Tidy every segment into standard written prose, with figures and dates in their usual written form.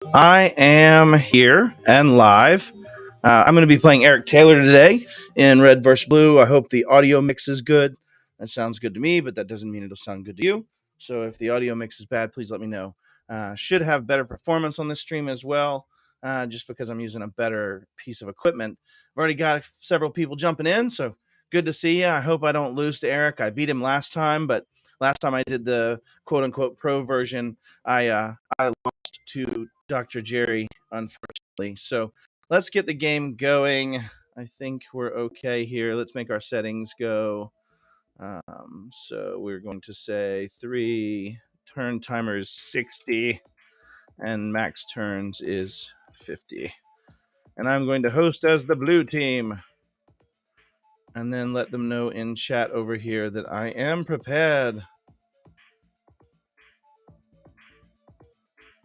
I am here and live. I'm going to be playing Eric Taylor today in Red vs. Blue. I hope the audio mix is good. That sounds good to me, but that doesn't mean it'll sound good to you. So if the audio mix is bad, please let me know. Should have better performance on this stream as well, just because I'm using a better piece of equipment. I've already got several people jumping in, so good to see you. I hope I don't lose to Eric. I beat him last time, but last time I did the quote unquote pro version, I to Dr. Jerry, unfortunately. So let's get the game going. I think we're okay here. Let's make our settings go. So we're going to say 3 turn timer is 60 and max turns is 50. And I'm going to host as the blue team and then let them know in chat over here that I am prepared.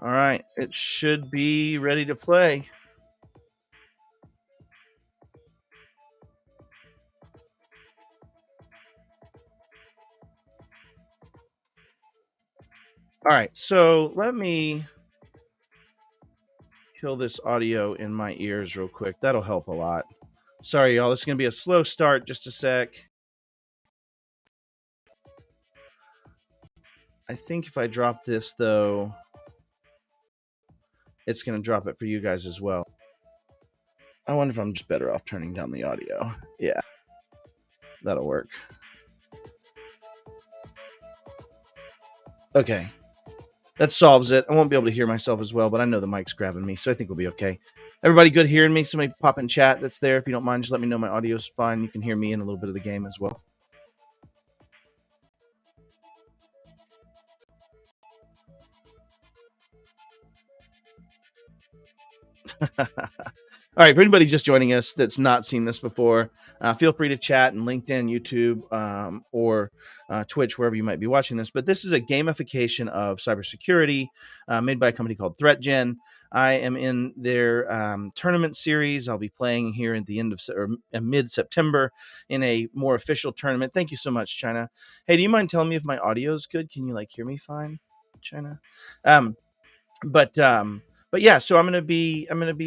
All right, it should be ready to play. All right, so let me kill this audio in my ears real quick. That'll help a lot. Sorry, y'all. This is going to be a slow start. Just a sec. I think if I drop this, though, it's going to drop it for you guys as well. I wonder if I'm just better off turning down the audio. Yeah, that'll work. Okay. That solves it. I won't be able to hear myself as well, but I know the mic's grabbing me, so I think we'll be okay. Everybody good hearing me? Somebody pop in chat that's there. If you don't mind, just let me know my audio's fine. You can hear me in a little bit of the game as well. All right, for anybody just joining us that's not seen this before, feel free to chat in LinkedIn, YouTube, or Twitch, wherever you might be watching this. But this is a gamification of cybersecurity made by a company called ThreatGEN. I am in their tournament series. I'll be playing here at the end of or mid-September in a more official tournament. Thank you so much, China. Hey, do you mind telling me if my audio is good? Can you hear me fine, China? Um, but yeah, so I'm gonna be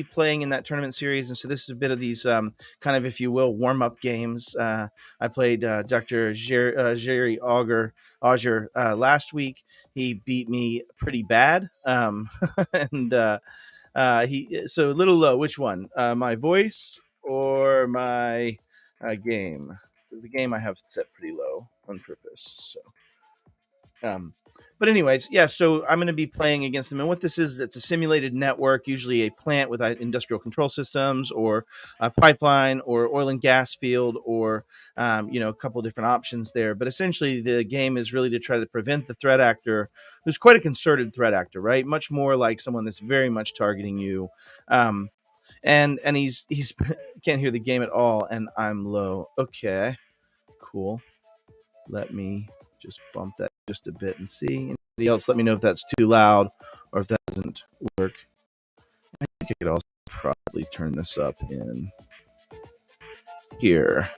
playing in that tournament series, and so this is a bit of these kind of, if you will, warm up games. I played Dr. Jerry Auger last week. He beat me pretty bad, and he so a little low. Which one? My voice or my game? The game I have set pretty low on purpose. So. But anyways, yeah, so I'm going to be playing against them. And what this is, it's a simulated network, usually a plant with industrial control systems or a pipeline or oil and gas field or, a couple of different options there. But essentially, the game is really to try to prevent the threat actor, who's quite a concerted threat actor, right? Much more like someone that's very much targeting you. And he's can't hear the game at all, and I'm low. Okay, cool. Let me just bump that just a bit and see. Anybody else, let me know if that's too loud or if that doesn't work. I think I could also probably turn this up in here.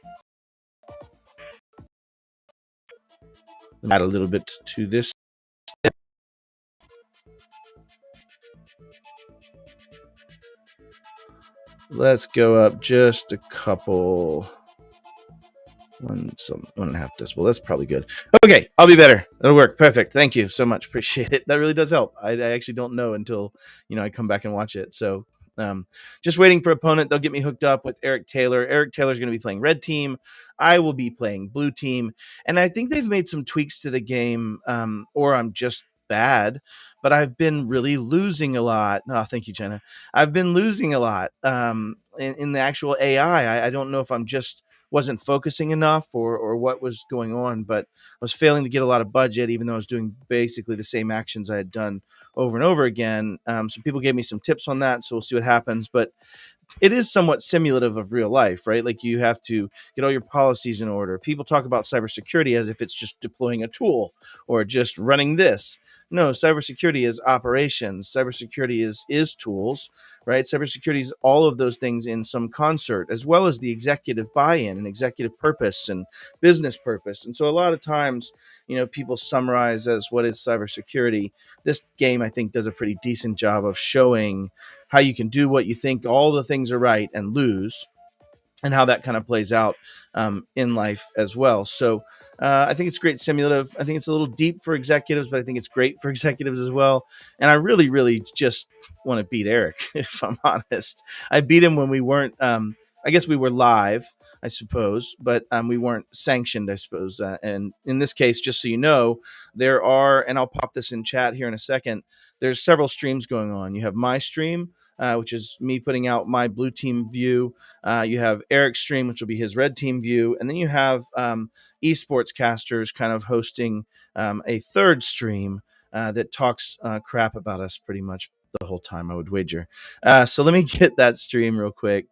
Add a little bit to this. Let's go up just a couple. 1.5 decibel. That's probably good. Okay, I'll be better. That'll work. Perfect. Thank you so much. Appreciate it. That really does help. I actually don't know until I come back and watch it. So just waiting for opponent. They'll get me hooked up with Eric Taylor. Eric Taylor's going to be playing red team. I will be playing blue team. And I think they've made some tweaks to the game, or I'm just bad, but I've been really losing a lot. Oh, thank you, Jenna. I've been losing a lot in the actual AI. I don't know if I'm just wasn't focusing enough or what was going on, but I was failing to get a lot of budget, even though I was doing basically the same actions I had done over and over again. Some people gave me some tips on that, so we'll see what happens. But it is somewhat simulative of real life, right? Like you have to get all your policies in order. People talk about cybersecurity as if it's just deploying a tool or just running this. No, cybersecurity is operations. Cybersecurity is tools, right? Cybersecurity is all of those things in some concert, as well as the executive buy-in and executive purpose and business purpose. And so a lot of times, people summarize as what is cybersecurity. This game, I think, does a pretty decent job of showing how you can do what you think all the things are right and lose, and how that kind of plays out in life as well. So I think it's great simulative. I think it's a little deep for executives, but I think it's great for executives as well. And I really, really just want to beat Eric, if I'm honest. I beat him when we weren't. I guess we were live, I suppose, but we weren't sanctioned, I suppose. And in this case, just so you know, there are, and I'll pop this in chat here in a second. There's several streams going on. You have my stream, which is me putting out my blue team view. You have Eric's stream, which will be his red team view. And then you have esports casters kind of hosting a third stream that talks crap about us pretty much the whole time, I would wager. So let me get that stream real quick.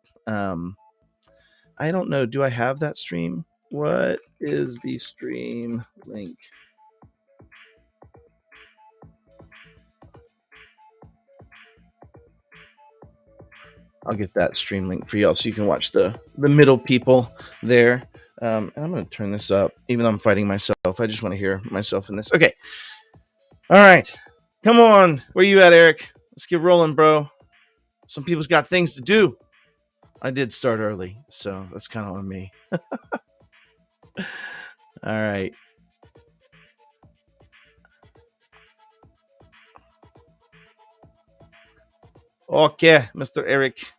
I don't know. Do I have that stream? What is the stream link? I'll get that stream link for y'all so you can watch the middle people there. And I'm going to turn this up, even though I'm fighting myself. I just want to hear myself in this. Okay. All right. Come on. Where you at, Eric? Let's get rolling, bro. Some people's got things to do. I did start early, so that's kind of on me. All right. Okay, Mr. Eric.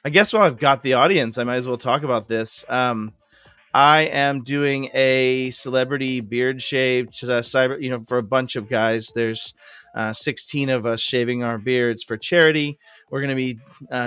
I guess while I've got the audience, I might as well talk about this. I am doing a celebrity beard shave cyber, for a bunch of guys. There's 16 of us shaving our beards for charity. We're going to be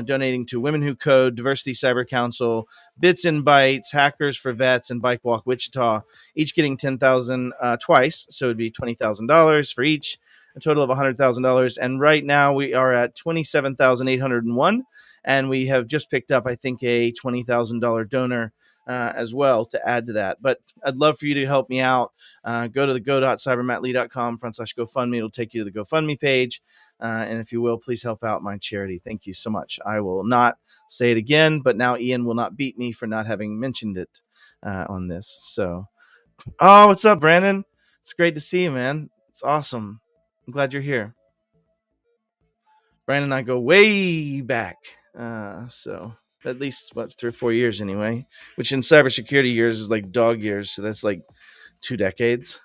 donating to Women Who Code, Diversity Cyber Council, Bits and Bytes, Hackers for Vets, and Bike Walk Wichita, each getting $10,000 twice. So it'd be $20,000 for each, a total of $100,000. And right now we are at $27,801. And we have just picked up, I think, a $20,000 donor as well to add to that. But I'd love for you to help me out. Go to the go.cybermattlee.com/GoFundMe. It'll take you to the GoFundMe page. And if you will, please help out my charity. Thank you so much. I will not say it again, but now Ian will not beat me for not having mentioned it on this. So, what's up, Brandon? It's great to see you, man. It's awesome. I'm glad you're here. Brandon and I go way back. So at least 3 or 4 years anyway, which in cybersecurity years is like dog years. So that's like 2 decades.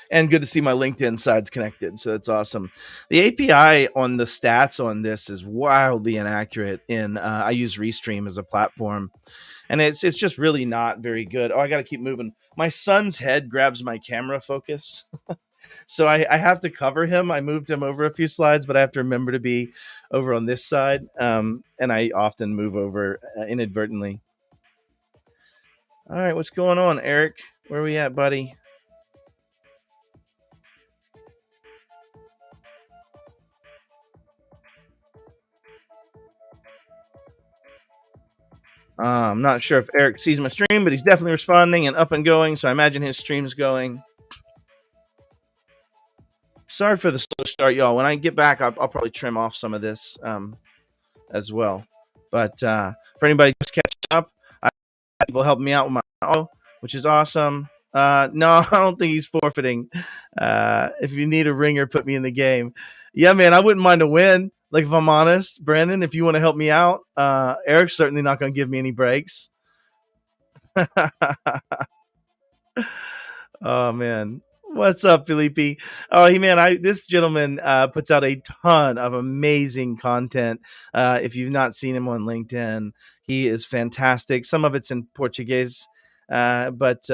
And good to see my LinkedIn sides connected. So that's awesome. The API on the stats on this is wildly inaccurate. I use Restream as a platform, and it's just really not very good. Oh, I got to keep moving. My son's head grabs my camera focus. So I have to cover him. I moved him over a few slides, but I have to remember to be over on this side. And I often move over inadvertently. All right, what's going on, Eric? Where are we at, buddy? I'm not sure if Eric sees my stream, but he's definitely responding and up and going. So I imagine his stream's going. Sorry for the slow start, y'all. When I get back, I'll probably trim off some of this as well. But for anybody just catching up, people help me out with my auto, which is awesome. No, I don't think he's forfeiting. If you need a ringer, put me in the game. Yeah, man, I wouldn't mind a win. Like, if I'm honest, Brandon, if you want to help me out, Eric's certainly not going to give me any breaks. Oh, man. What's up, Felipe? Oh, this gentleman puts out a ton of amazing content. If you've not seen him on LinkedIn, he is fantastic. Some of it's in Portuguese, but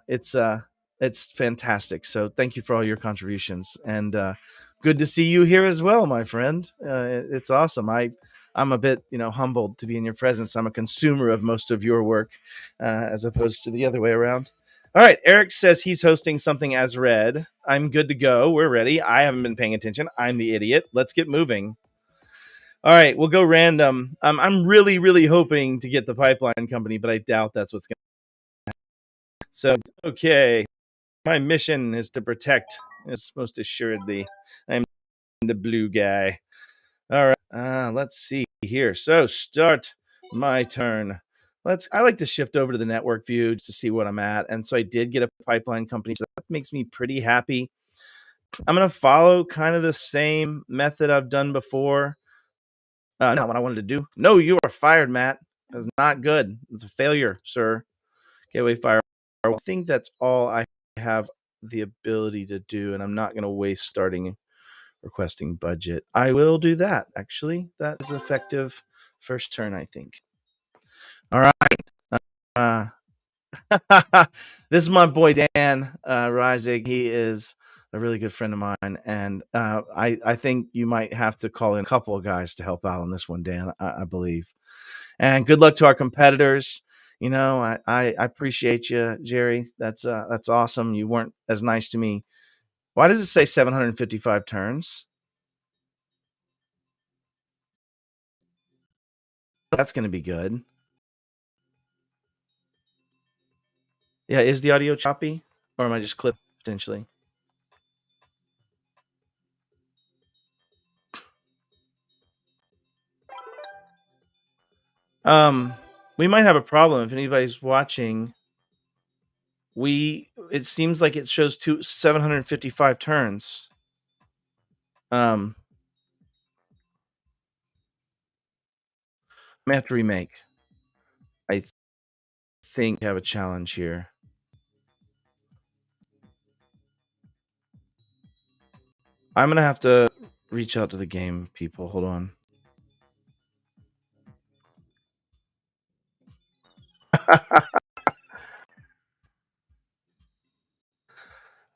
it's fantastic. So thank you for all your contributions, and good to see you here as well, my friend. It's awesome. I'm a bit, humbled to be in your presence. I'm a consumer of most of your work, as opposed to the other way around. All right, Eric says he's hosting something as read. I'm good to go. We're ready. I haven't been paying attention. I'm the idiot. Let's get moving. All right, we'll go random. I'm really, really hoping to get the pipeline company, but I doubt that's what's going to happen. So, okay. My mission is to protect, as most assuredly. I'm the blue guy. All right. Let's see here. So, start my turn. I like to shift over to the network view just to see what I'm at. And so I did get a pipeline company. So that makes me pretty happy. I'm going to follow kind of the same method I've done before. Not what I wanted to do. No, you are fired, Matt. That's not good. It's a failure, sir. Gateway fire. I think that's all I have the ability to do, and I'm not going to waste starting requesting budget. I will do that, actually. That is effective first turn, I think. All right. Uh, this is my boy Dan Reisig. He is a really good friend of mine, and I think you might have to call in a couple of guys to help out on this one, Dan. I believe. And good luck to our competitors. You know, I appreciate you, Jerry. That's awesome. You weren't as nice to me. Why does it say 755 turns? That's going to be good. Yeah, is the audio choppy, or am I just clipped potentially? Um, we might have a problem if anybody's watching. It seems like it shows 755 turns. Um, I may have to remake. I think I have a challenge here. I'm gonna have to reach out to the game people. Hold on.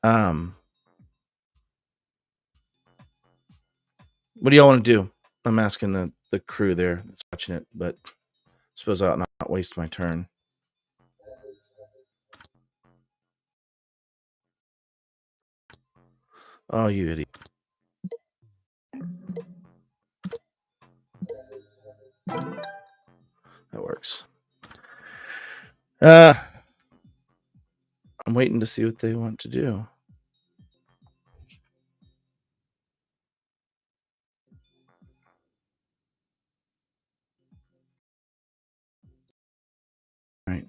um, what do y'all want to do? I'm asking the crew there that's watching it, but I suppose I'll not waste my turn. Oh, you idiot. That works. I'm waiting to see what they want to do. All right.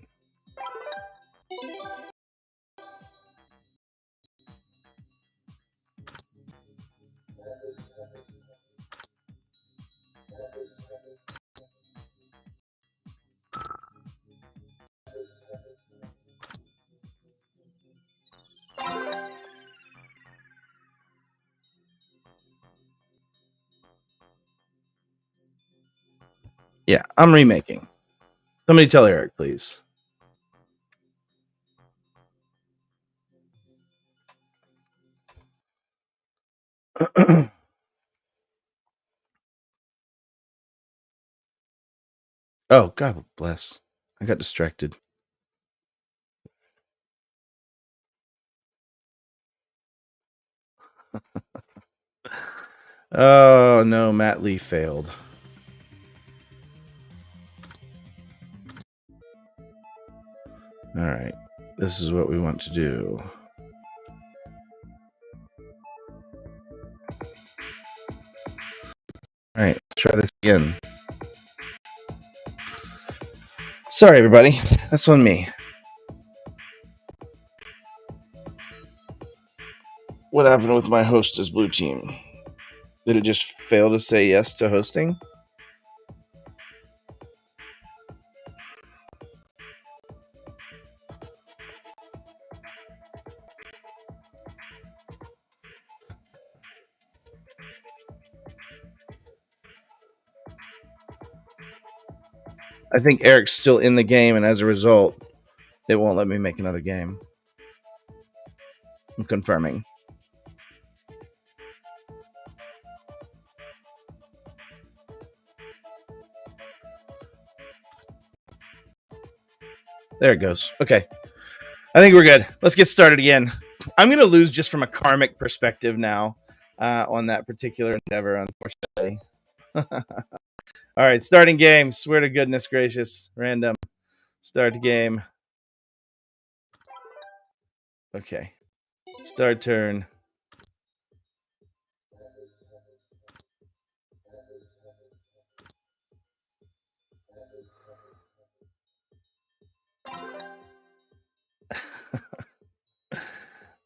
Yeah, I'm remaking. Somebody tell Eric, please. Oh, God bless. I got distracted. Oh, no, Matt Lee failed. All right. This is what we want to do. All right, let's try this again. Sorry, everybody. That's on me. What happened with my host as blue team? Did it just fail to say yes to hosting? I think Eric's still in the game, and as a result, it won't let me make another game. I'm confirming. There it goes. Okay. I think we're good. Let's get started again. I'm going to lose just from a karmic perspective now on that particular endeavor, unfortunately. All right, starting game. Swear to goodness gracious. Random. Start game. Okay. Start turn.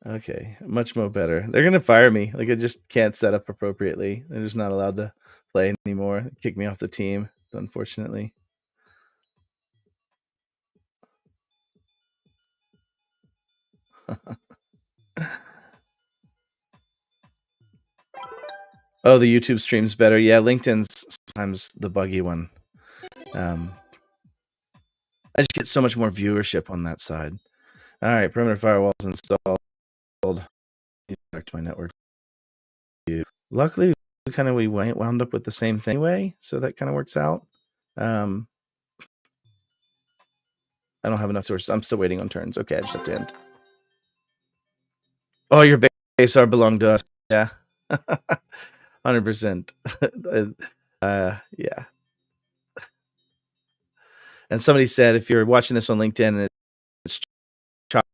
Okay, much more better. They're gonna fire me. Like I just can't set up appropriately. They're just not allowed to play anymore. Kick me off the team, unfortunately. Oh, the YouTube stream's better. Yeah, LinkedIn's sometimes the buggy one. I just get so much more viewership on that side. All right, perimeter firewalls installed. Back to my network. Luckily, we wound up with the same thing anyway, so that kind of works out. I don't have enough sources. I'm still waiting on turns. Okay, I just have to end. Oh, your base are belong to us. Yeah, 100%. Yeah. And somebody said if you're watching this on LinkedIn and it's choppy,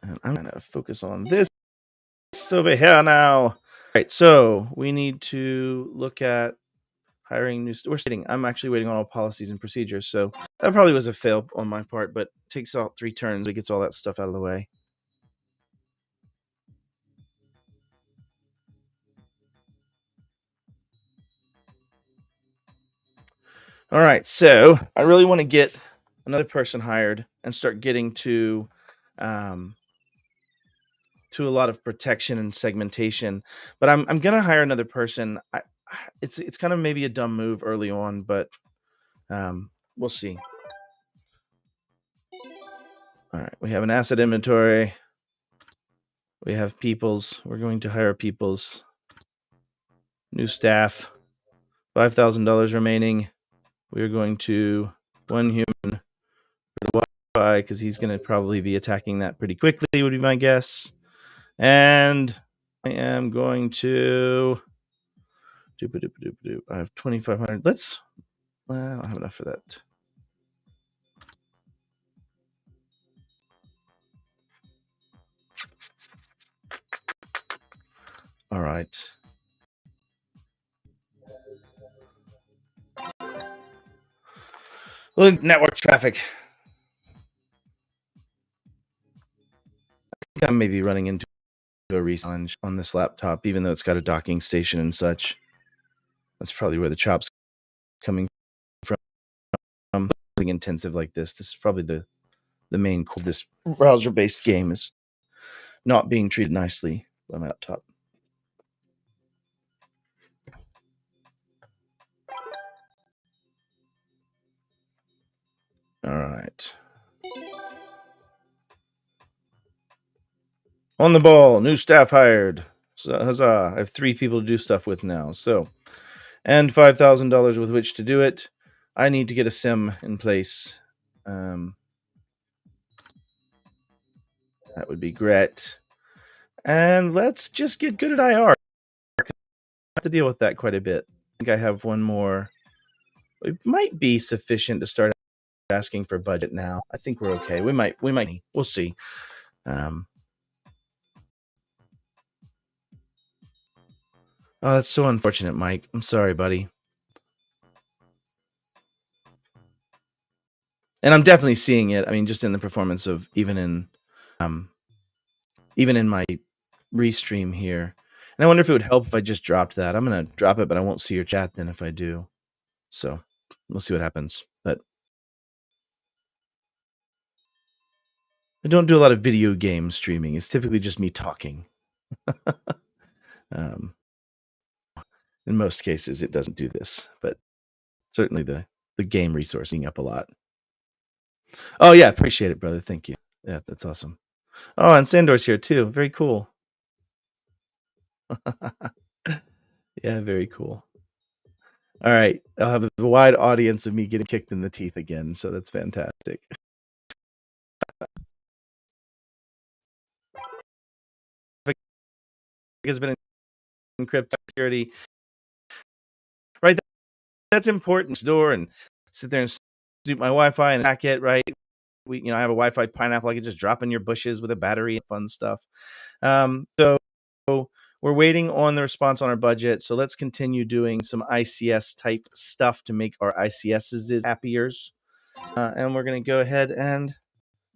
and I'm gonna focus on this over here now. All right, so we need to look at hiring new. I'm actually waiting on all policies and procedures, so that probably was a fail on my part, but takes out 3 turns. It gets all that stuff out of the way. All right, so I really want to get another person hired and start getting to a lot of protection and segmentation. But I'm gonna hire another person. It's kind of maybe a dumb move early on, but we'll see. All right, we have an asset inventory. We have peoples. We're going to hire peoples. New staff. $5,000 remaining. We're going to 1 human for the Wi-Fi because he's going to probably be attacking that pretty quickly, would be my guess. And I am going to. I have 2,500. I don't have enough for that. All right. Well, network traffic. I think I'm maybe running into a challenge on this laptop, even though it's got a docking station and such. That's probably where the chop's coming from. Something intensive like this. This is probably the main core of this browser-based game is not being treated nicely by my laptop. All right. On the ball. New staff hired. So, huzzah. I have 3 people to do stuff with now. So, and $5,000 with which to do it. I need to get a sim in place. That would be great. And let's just get good at IR. I have to deal with that quite a bit. I think I have one more. It might be sufficient to start asking for budget now. I think we're okay. We might. We'll see. Oh, that's so unfortunate, Mike. I'm sorry, buddy. And I'm definitely seeing it. I mean, just in the performance of even in my restream here. And I wonder if it would help if I just dropped that. I'm gonna drop it, but I won't see your chat then if I do. So we'll see what happens. But I don't do a lot of video game streaming. It's typically just me talking. In most cases, it doesn't do this, but certainly the game resourcing up a lot. Oh yeah, appreciate it, brother. Thank you. Yeah, that's awesome. Oh, and Sandor's here too. Very cool. Yeah, very cool. All right, I'll have a wide audience of me getting kicked in the teeth again, so that's fantastic. has been encrypted security, right? That's important. Door and sit there and snoop my Wi-Fi and hack it, right? I have a Wi-Fi pineapple I can just drop in your bushes with a battery and fun stuff. So we're waiting on the response on our budget. So let's continue doing some ICS type stuff to make our ICSs happier. And we're going to go ahead and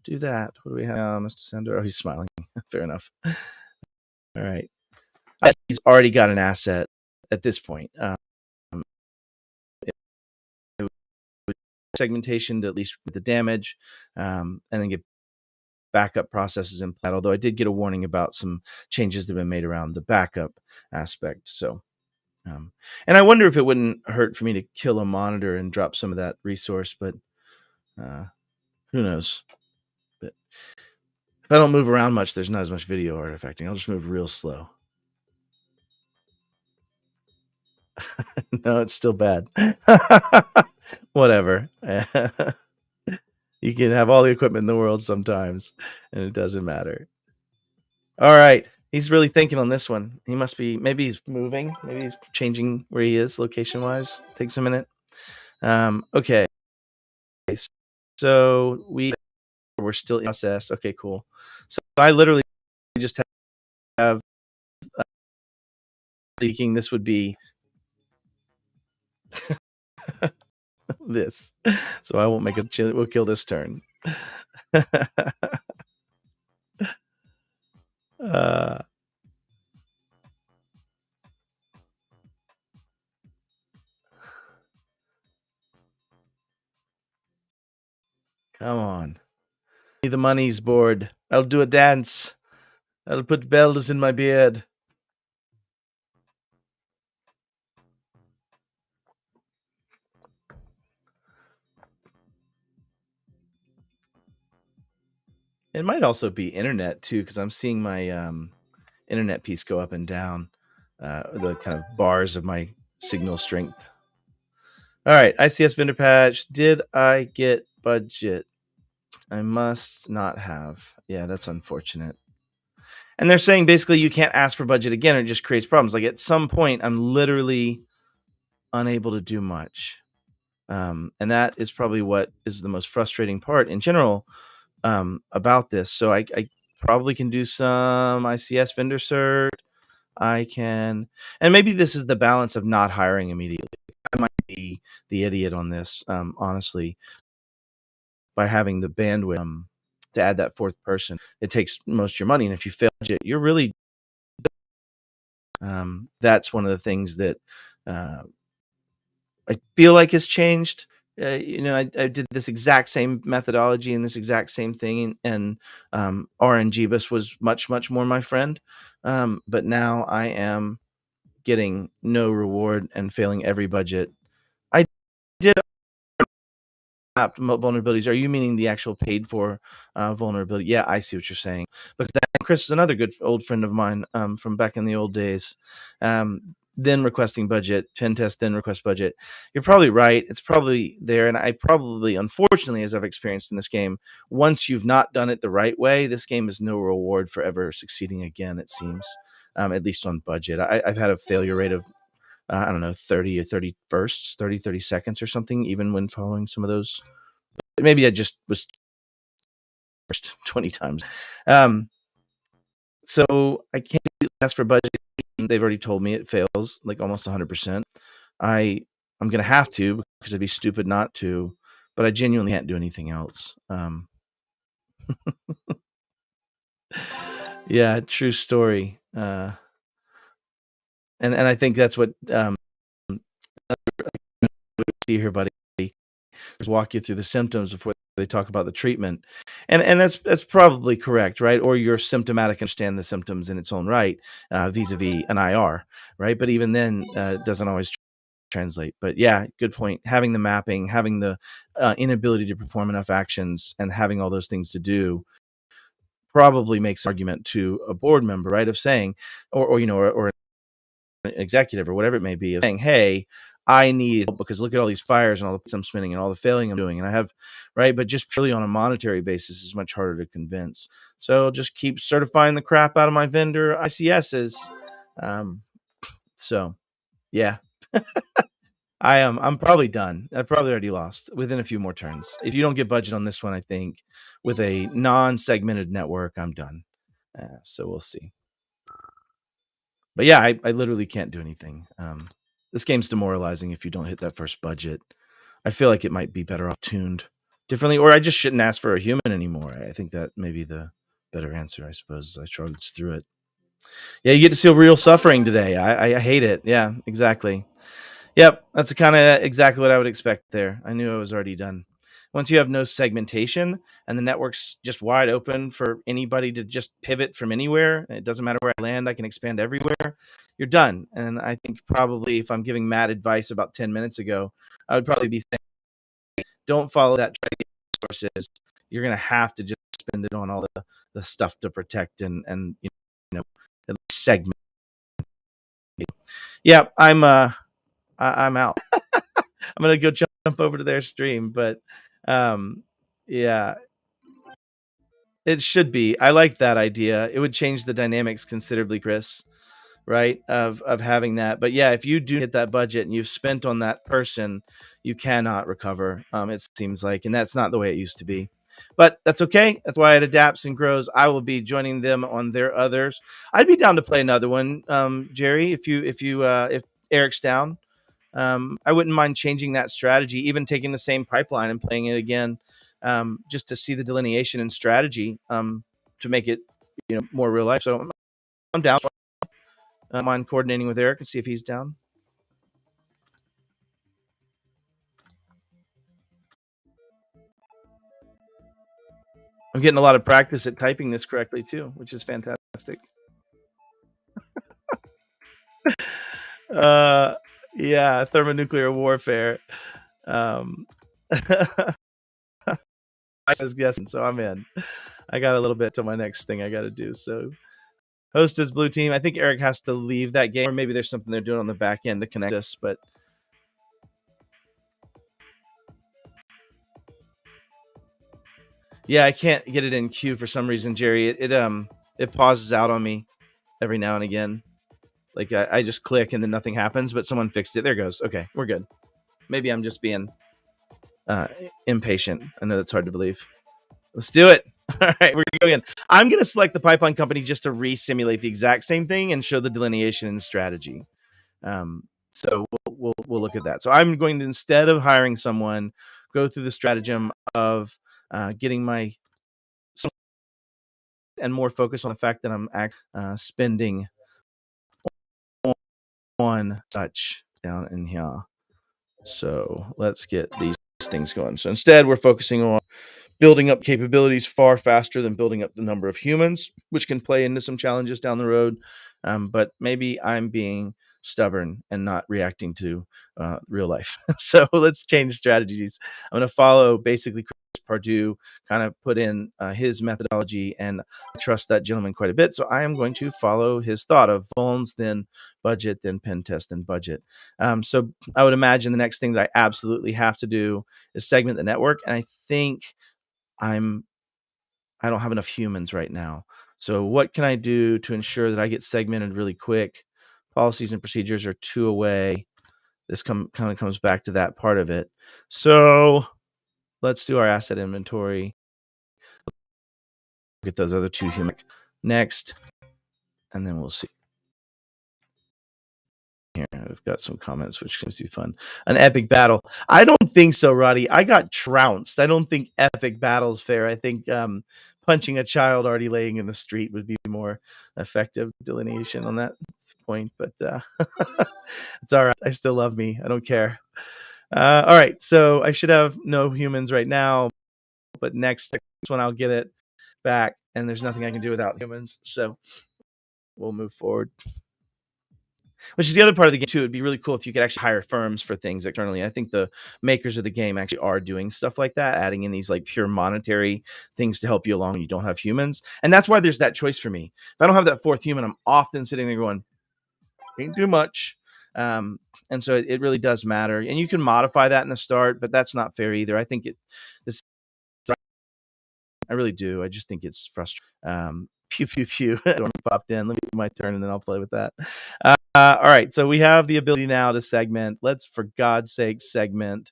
do that. What do we have? Mr. Sender. Oh, he's smiling. Fair enough. All right. He's already got an asset at this point. Segmentation to at least with the damage, and then get backup processes in place. Although I did get a warning about some changes that have been made around the backup aspect. So, and I wonder if it wouldn't hurt for me to kill a monitor and drop some of that resource, but who knows? But if I don't move around much, there's not as much video artifacting. I'll just move real slow. No, it's still bad. Whatever. You can have all the equipment in the world sometimes, and it doesn't matter. All right. He's really thinking on this one. He must be, maybe he's moving. Maybe he's changing where he is location-wise. Takes a minute. Okay. So we're still in process. Okay, cool. So I literally just have leaking. This would be this. So I won't make a chill. We'll kill this turn. Come on. The money's board. I'll do a dance. I'll put bells in my beard. It might also be internet too, because I'm seeing my internet piece go up and down, the kind of bars of my signal strength. All right, ICS vendor patch. Did I get budget? I must not have. Yeah, that's unfortunate. And they're saying basically you can't ask for budget again, or it just creates problems. Like at some point, I'm literally unable to do much. And that is probably what is the most frustrating part in general about this. So I probably can do some ICS vendor cert. I can, and maybe this is the balance of not hiring immediately. I might be the idiot on this, honestly, by having the bandwidth to add that fourth person. It takes most of your money, and if you fail it, you're really. That's one of the things that I feel like has changed. I did this exact same methodology and this exact same thing, and RNGBus was much, much more my friend. But now I am getting no reward and failing every budget. I did vulnerabilities. Are you meaning the actual paid for vulnerability? Yeah, I see what you're saying. Because Chris is another good old friend of mine from back in the old days. Then requesting budget, pen test, then request budget. You're probably right. It's probably there. And I probably, unfortunately, as I've experienced in this game, once you've not done it the right way, this game is no reward for ever succeeding again, it seems, at least on budget. I've had a failure rate of, I don't know, 30 or 31st, 30 seconds or something, even when following some of those. Maybe I just was 20 times. So I can't ask for budget. They've already told me it fails like almost 100%. I'm going to have to because it'd be stupid not to, but I genuinely can't do anything else. Yeah, true story. And I think that's what see here, buddy. Walk you through the symptoms before they talk about the treatment, and that's probably correct, right? Or you're symptomatic, understand the symptoms in its own right, vis-a-vis an IR, right? But even then, it doesn't always translate. But yeah, good point. Having the mapping, having the inability to perform enough actions, and having all those things to do probably makes an argument to a board member, right? Of saying, or executive or whatever it may be, of saying, hey, I need help because look at all these fires and all the plates I'm spinning and all the failing I'm doing. And I have, right, but just purely on a monetary basis is much harder to convince. So just keep certifying the crap out of my vendor ICSs. Um, so yeah, I'm probably done. I've probably already lost within a few more turns. If you don't get budget on this one, I think with a non-segmented network, I'm done. So we'll see. But yeah, I literally can't do anything. This game's demoralizing if you don't hit that first budget. I feel like it might be better off tuned differently, or I just shouldn't ask for a human anymore. I think that may be the better answer, I suppose. I trudged through it. Yeah, you get to see real suffering today. I hate it. Yeah, exactly. Yep, that's kind of exactly what I would expect there. I knew I was already done. Once you have no segmentation and the network's just wide open for anybody to just pivot from anywhere, it doesn't matter where I land, I can expand everywhere, you're done. And I think probably if I'm giving Matt advice about 10 minutes ago, I would probably be saying, don't follow that resources. You're going to have to just spend it on all the stuff to protect and segment. Yeah, I'm out. I'm gonna go jump over to their stream, but um, yeah, it should be. I like that idea. It would change the dynamics considerably, Chris. Right of having that. But yeah, if you do hit that budget and you've spent on that person, you cannot recover. It seems like, and that's not the way it used to be. But that's okay. That's why it adapts and grows. I will be joining them on their others. I'd be down to play another one, Jerry. If Eric's down. I wouldn't mind changing that strategy, even taking the same pipeline and playing it again, just to see the delineation and strategy to make it, more real life. So I'm down. I'm on coordinating with Eric and see if he's down. I'm getting a lot of practice at typing this correctly too, which is fantastic. Uh, yeah, thermonuclear warfare. Um, I was guessing, so I'm in. I got a little bit to my next thing I got to do. So, host is blue team. I think Eric has to leave that game, or maybe there's something they're doing on the back end to connect us. But yeah, I can't get it in queue for some reason, Jerry. It pauses out on me every now and again. Like I just click and then nothing happens, but someone fixed it. There it goes. Okay, we're good. Maybe I'm just being uh, impatient. I know that's hard to believe. Let's do it. All right, we're gonna go again. I'm gonna select the pipeline company just to re-simulate the exact same thing and show the delineation and strategy. So we'll look at that. So I'm going to, instead of hiring someone, go through the stratagem of getting my and more focus on the fact that I'm spending on touch down in here. So let's get these things going. So instead, we're focusing on building up capabilities far faster than building up the number of humans, which can play into some challenges down the road. But maybe I'm being stubborn and not reacting to real life. So let's change strategies. I'm going to follow basically Chris Pardue, kind of put in his methodology, and I trust that gentleman quite a bit. So I am going to follow his thought of vulns, then budget, then pen test, then budget. So I would imagine the next thing that I absolutely have to do is segment the network. And I think I'm I don't have enough humans right now. So what can I do to ensure that I get segmented really quick? Policies and procedures are two away. This kind of comes back to that part of it. So let's do our asset inventory. Get those other two human next, and then we'll see. Here, I've got some comments, which seems to be fun. An epic battle. I don't think so, Roddy. I got trounced. I don't think epic battle's fair. I think punching a child already laying in the street would be more effective delineation on that point. But it's all right. I still love me. I don't care. All right. So I should have no humans right now, but next one I'll get it back, and there's nothing I can do without humans. So we'll move forward. Which is the other part of the game too. It'd be really cool if you could actually hire firms for things externally. I think the makers of the game actually are doing stuff like that, adding in these like pure monetary things to help you along when you don't have humans. And that's why there's that choice for me. If I don't have that fourth human, I'm often sitting there going, ain't too much. And so it really does matter. And you can modify that in the start, but that's not fair either. I think this I really do. I just think it's frustrating. Pew pew pew. Stormy popped in. Let me do my turn, and then I'll play with that. All right. So we have the ability now to segment. Let's, for God's sake, segment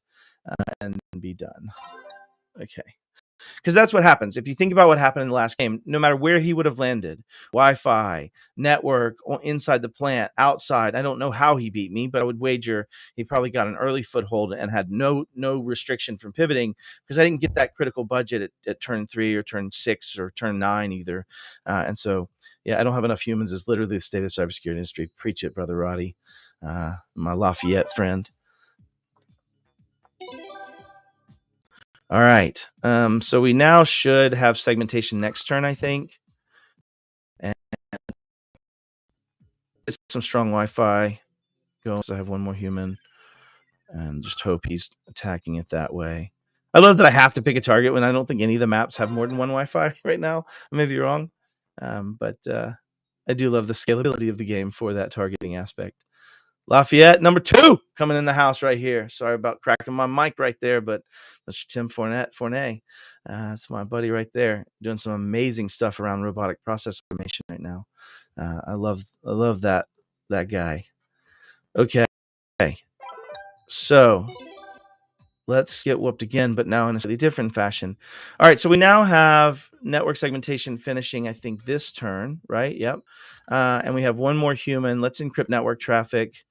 and be done. Okay. Because that's what happens. If you think about what happened in the last game, no matter where he would have landed, Wi-Fi, network, inside the plant, outside, I don't know how he beat me, but I would wager he probably got an early foothold and had no restriction from pivoting, because I didn't get that critical budget at turn 3 or turn 6 or turn 9 either. And so, yeah, I don't have enough humans is literally the state of the cybersecurity industry. Preach it, Brother Roddy, my Lafayette friend. All right. So we now should have segmentation next turn, I think. And it's some strong Wi-Fi. Go. So I have one more human, and just hope he's attacking it that way. I love that I have to pick a target when I don't think any of the maps have more than one Wi-Fi right now. I may be wrong, but I do love the scalability of the game for that targeting aspect. Lafayette, number 2, coming in the house right here. Sorry about cracking my mic right there, but Mr. Tim Fournette, that's my buddy right there, doing some amazing stuff around robotic process automation right now. I love that guy. Okay, so let's get whooped again, but now in a slightly different fashion. All right, so we now have network segmentation finishing, I think, this turn, right? Yep. And we have one more human. Let's encrypt network traffic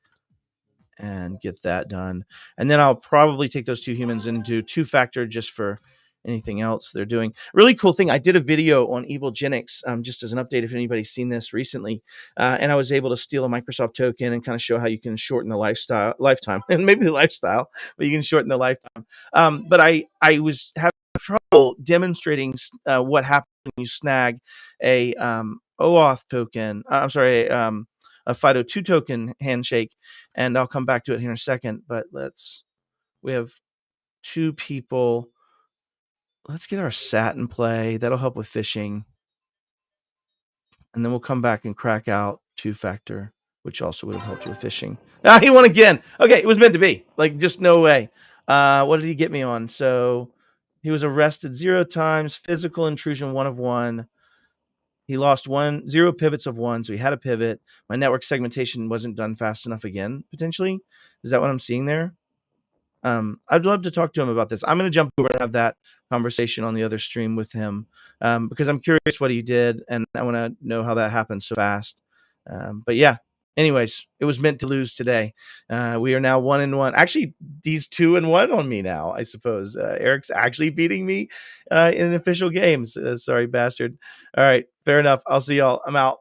and get that done. And then I'll probably take those 2 humans and do 2-factor just for anything else they're doing. Really cool thing. I did a video on EvilGenix, just as an update if anybody's seen this recently. And I was able to steal a Microsoft token and kind of show how you can shorten the lifetime and maybe the lifestyle, but you can shorten the lifetime. But I was having trouble demonstrating what happens when you snag a OAuth token. I'm sorry, a FIDO2 token handshake, and I'll come back to it here in a second. But we have 2 people. Let's get our SAT in play. That'll help with phishing. And then we'll come back and crack out 2-factor, which also would have helped with phishing. He won again. Okay, it was meant to be. Like, just no way. What did he get me on? So he was arrested 0 times, physical intrusion 1 of 1. He lost 0 pivots of 1, so he had a pivot. My network segmentation wasn't done fast enough again, potentially. Is that what I'm seeing there? I'd love to talk to him about this. I'm going to jump over and have that conversation on the other stream with him, because I'm curious what he did, and I want to know how that happened so fast. But yeah, anyways, it was meant to lose today. We are now 1-1. Actually, he's 2-1 on me now, I suppose. Eric's actually beating me in official games. Sorry, bastard. All right, fair enough. I'll see y'all. I'm out.